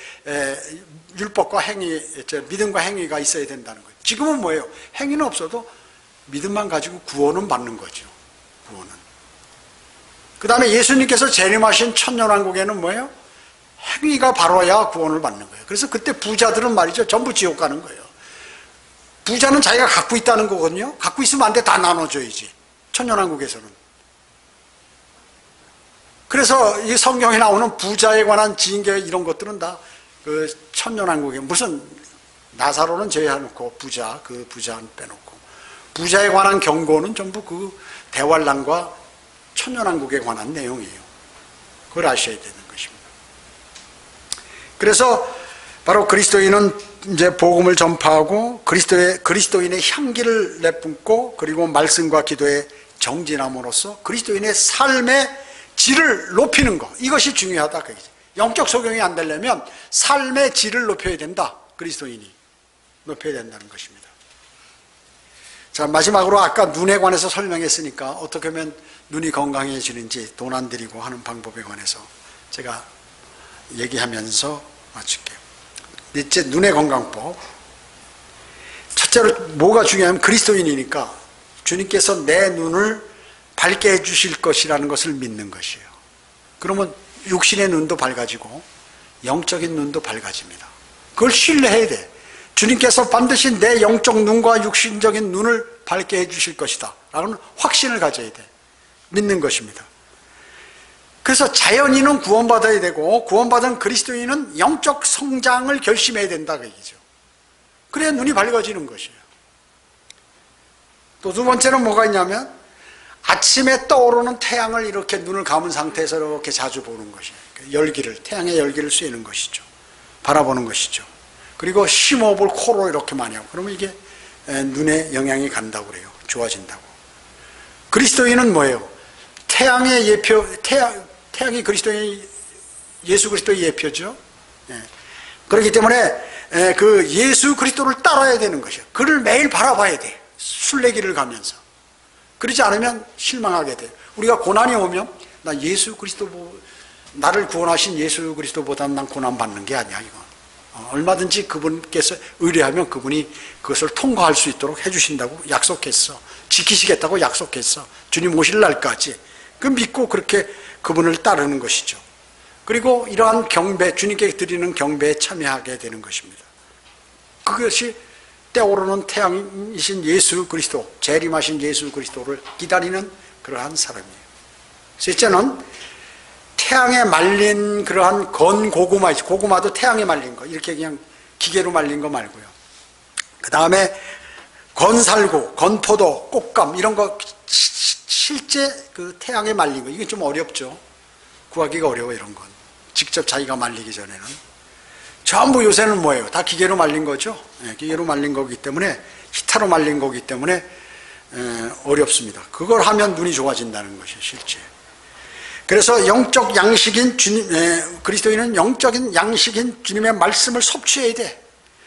율법과 믿음과 행위가 있어야 된다는 거예요. 지금은 뭐예요? 행위는 없어도 믿음만 가지고 구원은 받는 거죠. 구원은. 그 다음에 예수님께서 재림하신 천년왕국에는 뭐예요? 행위가 바로야 구원을 받는 거예요. 그래서 그때 부자들은 말이죠, 전부 지옥 가는 거예요. 부자는 자기가 갖고 있다는 거거든요. 갖고 있으면 안 돼. 다 나눠줘야지. 천년왕국에서는. 그래서 이 성경에 나오는 부자에 관한 징계 이런 것들은 다 그 천년왕국에, 무슨 나사로는 제외해놓고 그 부자는 빼놓고, 부자에 관한 경고는 전부 그 대환란과 천년왕국에 관한 내용이에요. 그걸 아셔야 되는 것입니다. 그래서 바로 그리스도인은 이제 복음을 전파하고 그리스도인의 향기를 내뿜고, 그리고 말씀과 기도에 정진함으로써 그리스도인의 삶의 질을 높이는 것, 이것이 중요하다. 영적 소경이 안 되려면 삶의 질을 높여야 된다. 그리스도인이 높여야 된다는 것입니다. 자, 마지막으로 아까 눈에 관해서 설명했으니까 어떻게 하면 눈이 건강해지는지, 돈 안 들이고 하는 방법에 관해서 제가 얘기하면서 마칠게요. 넷째, 눈의 건강법. 첫째로 뭐가 중요하면 그리스도인이니까 주님께서 내 눈을 밝게 해주실 것이라는 것을 믿는 것이에요. 그러면 육신의 눈도 밝아지고 영적인 눈도 밝아집니다. 그걸 신뢰해야 돼. 주님께서 반드시 내 영적 눈과 육신적인 눈을 밝게 해주실 것이다 라는 확신을 가져야 돼. 믿는 것입니다. 그래서 자연인은 구원받아야 되고, 구원받은 그리스도인은 영적 성장을 결심해야 된다 그 얘기죠. 그래야 눈이 밝아지는 것이에요. 또 두 번째는 뭐가 있냐면, 아침에 떠오르는 태양을 이렇게 눈을 감은 상태에서 이렇게 자주 보는 것이에요. 태양의 열기를 쐬는 것이죠. 바라보는 것이죠. 그리고 심호흡을 코로 이렇게 많이 하고, 그러면 이게 눈에 영향이 간다고 그래요. 좋아진다고. 그리스도인은 뭐예요? 태양의 예표, 태양이 예수 그리스도의 예표죠. 그렇기 때문에 그 예수 그리스도를 따라야 되는 것이에요. 그를 매일 바라봐야 돼. 순례길을 가면서. 그러지 않으면 실망하게 돼. 우리가 고난이 오면 나를 구원하신 예수 그리스도보다는 난 고난 받는 게 아니야, 이건. 얼마든지 그분께서 의뢰하면 그분이 그것을 통과할 수 있도록 해주신다고 약속했어. 지키시겠다고 약속했어. 주님 오실 날까지. 그 믿고 그렇게 그분을 따르는 것이죠. 그리고 이러한 경배, 주님께 드리는 경배에 참여하게 되는 것입니다. 그것이 때오르는 태양이신 예수 그리스도, 재림하신 예수 그리스도를 기다리는 그러한 사람이에요. 셋째는 태양에 말린 그러한 건 고구마, 고구마도 태양에 말린 거, 이렇게 그냥 기계로 말린 거 말고요. 그 다음에 건살구, 건포도, 꽃감 이런 거 실제 그 태양에 말린 거, 이게 좀 어렵죠. 구하기가 어려워. 이런 건 직접 자기가 말리기 전에는 전부 요새는 뭐예요? 다 기계로 말린 거죠. 기계로 말린 거기 때문에, 히타로 말린 거기 때문에 어렵습니다. 그걸 하면 눈이 좋아진다는 것이 실제. 그래서 영적 양식인 주님, 그리스도인은 영적인 양식인 주님의 말씀을 섭취해야 돼.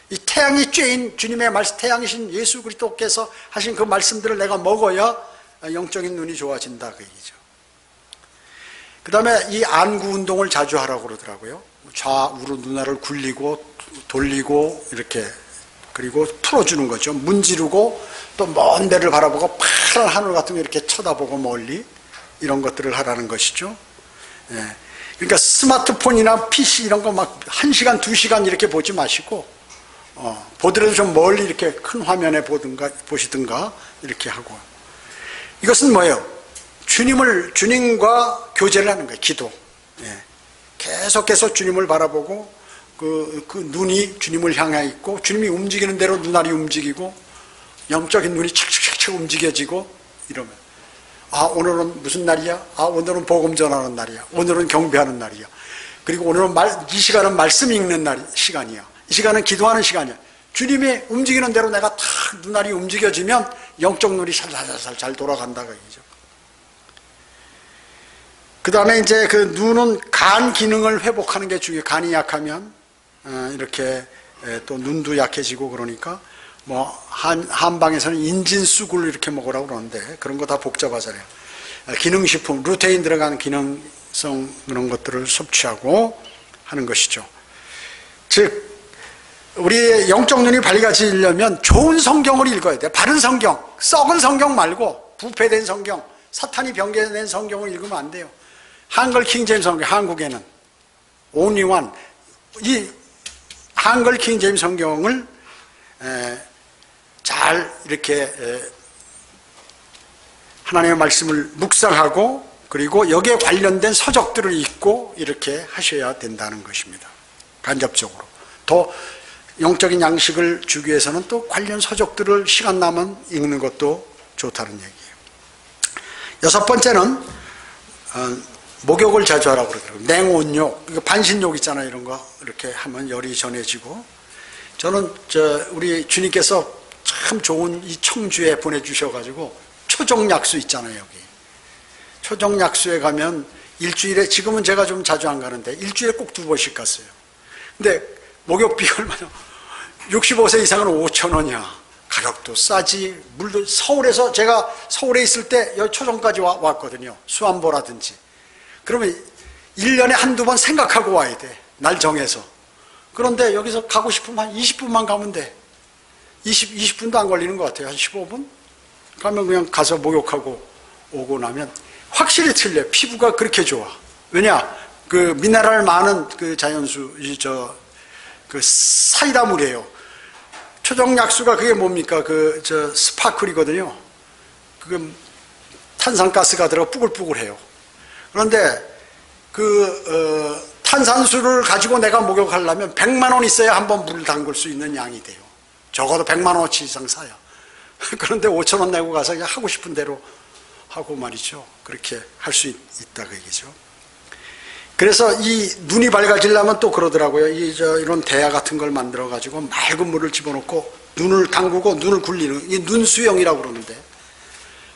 이 태양이 쬐인 주님의 말씀, 태양이신 예수 그리스도께서 하신 그 말씀들을 내가 먹어야 영적인 눈이 좋아진다, 그 얘기죠. 그 다음에 이 안구 운동을 자주 하라고 그러더라고요. 좌우로 눈알을 굴리고 돌리고 이렇게, 그리고 풀어주는 거죠. 문지르고 또 먼 데를 바라보고 파란 하늘 같은 거 이렇게 쳐다보고 멀리, 이런 것들을 하라는 것이죠. 그러니까 스마트폰이나 PC 이런 거 막 1시간, 2시간 이렇게 보지 마시고, 보더라도 좀 멀리 이렇게 큰 화면에 보시든가 이렇게 하고. 이것은 뭐예요? 주님과 교제를 하는 거예요. 기도. 계속해서 주님을 바라보고 그 눈이 주님을 향해 있고, 주님이 움직이는 대로 눈알이 움직이고, 영적인 눈이 착착착 움직여지고 이러면, 오늘은 무슨 날이야? 오늘은 복음 전하는 날이야. 오늘은 경배하는 날이야. 그리고 오늘은 이 시간은 말씀 읽는 시간이야. 이 시간은 기도하는 시간이야. 주님이 움직이는 대로 내가 탁 눈알이 움직여지면 영적 눈이 살살살살 잘 돌아간다고 얘기죠. 그 다음에 이제 그 눈은 간 기능을 회복하는 게 중요해요. 간이 약하면 이렇게 또 눈도 약해지고, 그러니까 한방에서는 인진쑥을 이렇게 먹으라고 그러는데 그런 거 다 복잡하잖아요. 기능식품, 루테인 들어간 기능성 그런 것들을 섭취하고 하는 것이죠. 즉 우리의 영적 눈이 밝아지려면 좋은 성경을 읽어야 돼요. 바른 성경, 썩은 성경 말고 부패된 성경, 사탄이 변개된 성경을 읽으면 안 돼요. 한글 킹제임스 성경, 한국에는 only one, 이 한글 킹제임스 성경을 잘 이렇게 하나님의 말씀을 묵상하고, 그리고 여기에 관련된 서적들을 읽고 이렇게 하셔야 된다는 것입니다. 간접적으로. 더 영적인 양식을 주기 위해서는 또 관련 서적들을 시간 나면 읽는 것도 좋다는 얘기예요. 여섯 번째는 목욕을 자주 하라고 그러더라고요. 냉온욕, 반신욕 있잖아요. 이런 거 이렇게 하면 열이 전해지고. 저는 우리 주님께서 참 좋은 이 청주에 보내주셔가지고 초정약수 있잖아요. 여기 초정약수에 가면 일주일에, 지금은 제가 좀 자주 안 가는데 일주일에 꼭 2번씩 갔어요. 근데 목욕비가 얼마냐, 65세 이상은 5,000원이야. 가격도 싸지. 물도, 서울에서, 제가 서울에 있을 때 여기 초정까지 왔거든요. 수안보라든지. 그러면 1년에 한두 번 생각하고 와야 돼. 날 정해서. 그런데 여기서 가고 싶으면 한 20분만 가면 돼. 20분도 안 걸리는 것 같아요. 한 15분? 가면 그냥 가서 목욕하고 오고 나면 확실히 틀려요. 피부가 그렇게 좋아. 왜냐? 그 미네랄 많은 그 자연수, 그 사이다 물이에요. 초정약수가 그게 뭡니까? 스파클이거든요. 그게 탄산가스가 들어가 뿌글뿌글해요. 그런데 탄산수를 가지고 내가 목욕하려면 100만 원 있어야 한번 물을 담글 수 있는 양이 돼요. 적어도 100만 원어치 이상 사요. 그런데 5,000원 내고 가서 그냥 하고 싶은 대로 하고 말이죠. 그렇게 할 수 있다 그 얘기죠. 그래서 이 눈이 밝아지려면 또 그러더라고요. 이런 대야 같은 걸 만들어 가지고 맑은 물을 집어넣고 눈을 담그고 눈을 굴리는, 이 눈수영이라고 그러는데,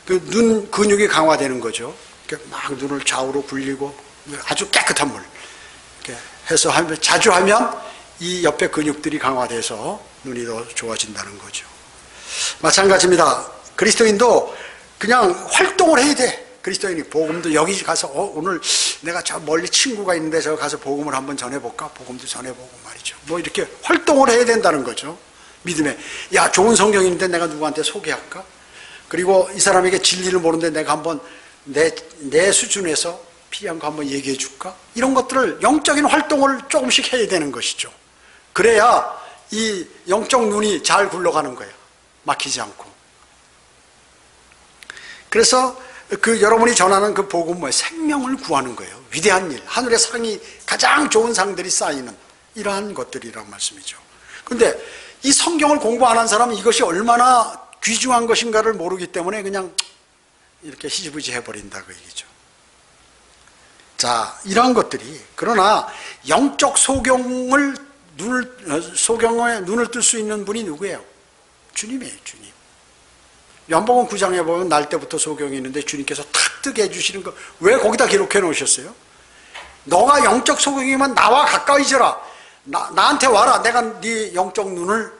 그 눈 근육이 강화되는 거죠. 이렇게 막 눈을 좌우로 굴리고 아주 깨끗한 물 이렇게 해서 자주 하면 이 옆에 근육들이 강화돼서 눈이 더 좋아진다는 거죠. 마찬가지입니다. 그리스도인도 그냥 활동을 해야 돼. 그리스도인이 복음도 여기 가서 오늘 내가 저 멀리 친구가 있는데 저 가서 복음을 한번 전해볼까? 복음도 전해보고 말이죠. 뭐 이렇게 활동을 해야 된다는 거죠. 믿음에. 야, 좋은 성경인데 내가 누구한테 소개할까? 그리고 이 사람에게 진리를 모르는데 내가 한번 내 수준에서 필요한 거 한번 얘기해 줄까? 이런 것들을 영적인 활동을 조금씩 해야 되는 것이죠. 그래야 이 영적 눈이 잘 굴러가는 거예요. 막히지 않고. 그래서 그 여러분이 전하는 그 복음 뭐예요? 생명을 구하는 거예요. 위대한 일, 하늘의 상이 가장 좋은 상들이 쌓이는 이러한 것들이란 말씀이죠. 그런데 이 성경을 공부 안 한 사람은 이것이 얼마나 귀중한 것인가를 모르기 때문에 그냥 이렇게 희지부지 해버린다 그 얘기죠. 자, 이러한 것들이, 그러나 영적 소경에 눈을 뜰 수 있는 분이 누구예요? 주님이에요, 주님. 요한복음 9장에 보면 날 때부터 소경이 있는데 주님께서 탁 뜨게 해주시는 거, 왜 거기다 기록해 놓으셨어요? 너가 영적 소경이면 나와 가까이져라. 나한테 와라. 내가 네 영적 눈을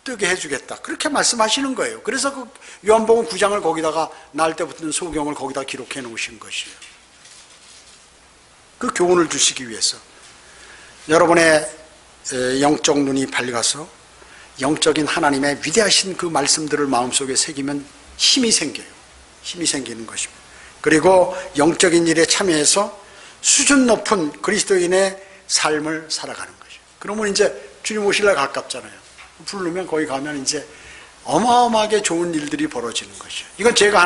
뜨게 해주겠다. 그렇게 말씀하시는 거예요. 그래서 그 요한복음 9장을 거기다가 날 때부터 소경을 거기다 기록해 놓으신 것이에요. 그 교훈을 주시기 위해서 여러분의 영적 눈이 밝아서 영적인 하나님의 위대하신 그 말씀들을 마음속에 새기면 힘이 생겨요. 힘이 생기는 것입니다. 그리고 영적인 일에 참여해서 수준 높은 그리스도인의 삶을 살아가는 것이에요. 그러면 이제 주님 오실날 가깝잖아요. 부르면 거기 가면 이제 어마어마하게 좋은 일들이 벌어지는 것이에요. 이건 제가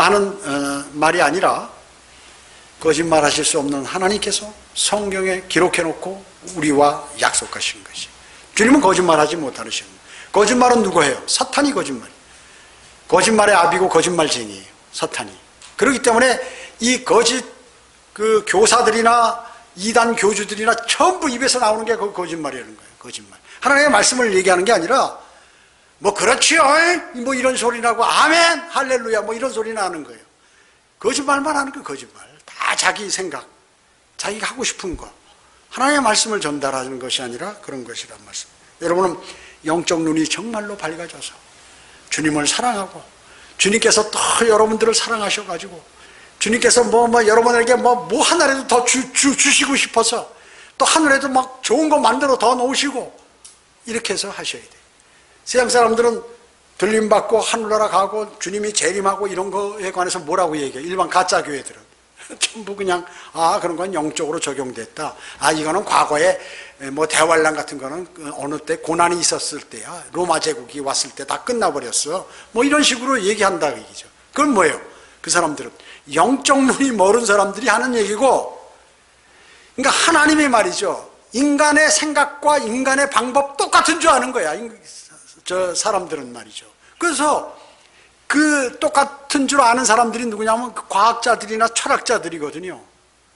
하는 말이 아니라 거짓말 하실 수 없는 하나님께서 성경에 기록해 놓고 우리와 약속하신 것이에요. 주님은 거짓말하지 못하시는 거예요. 거짓말은 누가 해요? 사탄이 거짓말. 거짓말의 아비고 거짓말쟁이에요. 사탄이. 그렇기 때문에 이 거짓 그 교사들이나 이단 교주들이나 전부 입에서 나오는 게 그 거짓말이라는 거예요. 거짓말. 하나님의 말씀을 얘기하는 게 아니라 뭐 그렇지요, 뭐 이런 소리 나고 아멘, 할렐루야, 뭐 이런 소리 나는 거예요. 거짓말만 하는 거 거짓말. 다 자기 생각, 자기가 하고 싶은 거. 하나님의 말씀을 전달하는 것이 아니라 그런 것이란 말씀. 여러분은 영적 눈이 정말로 밝아져서 주님을 사랑하고 주님께서 또 여러분들을 사랑하셔가지고 주님께서 여러분에게 뭐 하나라도 더 주시고 싶어서 또 하늘에도 막 좋은 거 만들어 더 놓으시고 이렇게 해서 하셔야 돼요. 세상 사람들은 들림받고 하늘나라 가고 주님이 재림하고 이런 거에 관해서 뭐라고 얘기해요? 일반 가짜 교회들은. 전부 그냥 그런 건 영적으로 적용됐다. 이거는 과거에 뭐 대환란 같은 거는 어느 때 고난이 있었을 때야. 로마 제국이 왔을 때 다 끝나버렸어. 뭐 이런 식으로 얘기한다 그 얘기죠. 그건 뭐예요? 그 사람들은 영적 눈이 멀은 사람들이 하는 얘기고, 그러니까 하나님이 말이죠. 인간의 생각과 인간의 방법 똑같은 줄 아는 거야. 저 사람들은 말이죠. 그래서 그 똑같은 줄 아는 사람들이 누구냐면 그 과학자들이나 철학자들이거든요.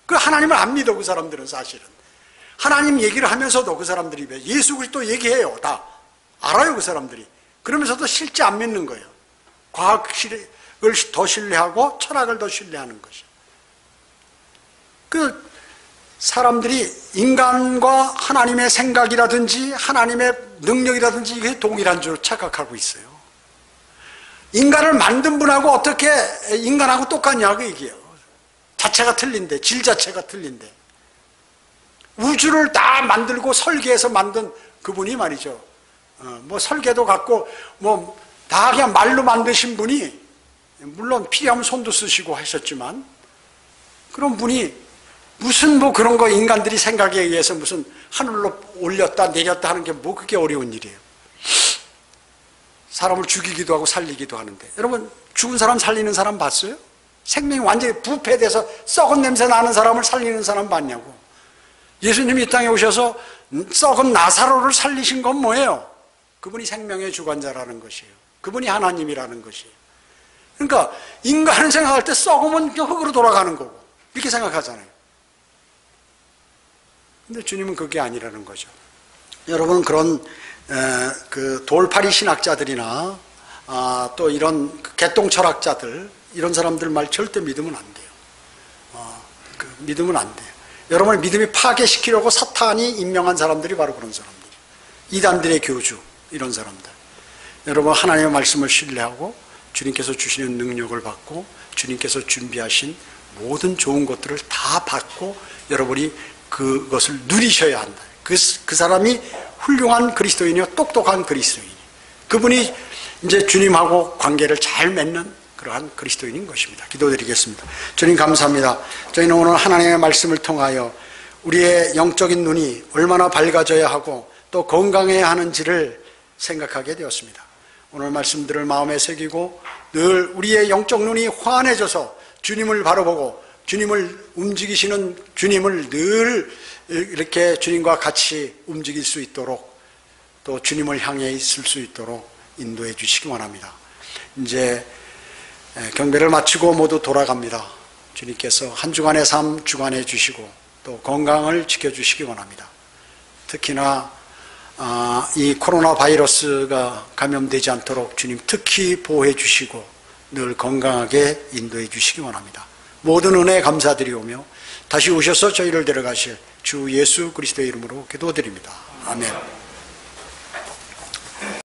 그 하나님을 안 믿어, 그 사람들은 사실은. 하나님 얘기를 하면서도 그 사람들이 예수 그리스도 얘기해요. 다 알아요, 그 사람들이. 그러면서도 실제 안 믿는 거예요. 과학을 더 신뢰하고 철학을 더 신뢰하는 것이에요. 그 사람들이 인간과 하나님의 생각이라든지 하나님의 능력이라든지 이게 동일한 줄 착각하고 있어요. 인간을 만든 분하고 어떻게 인간하고 똑같냐고 얘기해요. 자체가 틀린데, 질 자체가 틀린데. 우주를 다 만들고 설계해서 만든 그분이 말이죠. 뭐 설계도 갖고 뭐 다 그냥 말로 만드신 분이, 물론 필요하면 손도 쓰시고 하셨지만, 그런 분이 무슨 뭐 그런 거 인간들이 생각에 의해서 무슨 하늘로 올렸다 내렸다 하는 게 뭐 그게 어려운 일이에요. 사람을 죽이기도 하고 살리기도 하는데, 여러분 죽은 사람 살리는 사람 봤어요? 생명이 완전히 부패돼서 썩은 냄새 나는 사람을 살리는 사람 봤냐고. 예수님이 이 땅에 오셔서 썩은 나사로를 살리신 건 뭐예요? 그분이 생명의 주관자라는 것이에요. 그분이 하나님이라는 것이에요. 그러니까 인간은 생각할 때 썩으면 흙으로 돌아가는 거고 이렇게 생각하잖아요. 근데 주님은 그게 아니라는 거죠. 여러분 그런 그 돌파리 신학자들이나 또 이런 개똥 철학자들, 이런 사람들 말 절대 믿으면 안 돼요. 믿으면 안 돼요. 여러분의 믿음이 파괴시키려고 사탄이 임명한 사람들이 바로 그런 사람들. 이단들의 교주, 이런 사람들. 여러분 하나님의 말씀을 신뢰하고 주님께서 주시는 능력을 받고 주님께서 준비하신 모든 좋은 것들을 다 받고 여러분이 그것을 누리셔야 한다. 그 사람이 훌륭한 그리스도인이요, 똑똑한 그리스도인. 그분이 이제 주님하고 관계를 잘 맺는 그러한 그리스도인인 것입니다. 기도드리겠습니다. 주님 감사합니다. 저희는 오늘 하나님의 말씀을 통하여 우리의 영적인 눈이 얼마나 밝아져야 하고 또 건강해야 하는지를 생각하게 되었습니다. 오늘 말씀들을 마음에 새기고 늘 우리의 영적 눈이 환해져서 주님을 바라보고 주님을 움직이시는 주님을 늘 이렇게 주님과 같이 움직일 수 있도록 또 주님을 향해 있을 수 있도록 인도해 주시기 원합니다. 이제 경배를 마치고 모두 돌아갑니다. 주님께서 한 주간의 삶 주관해 주시고 또 건강을 지켜주시기 원합니다. 특히나 이 코로나 바이러스가 감염되지 않도록 주님 특히 보호해 주시고 늘 건강하게 인도해 주시기 원합니다. 모든 은혜에 감사드리오며 다시 오셔서 저희를 데려가실 주 예수 그리스도의 이름으로 기도드립니다. 아멘.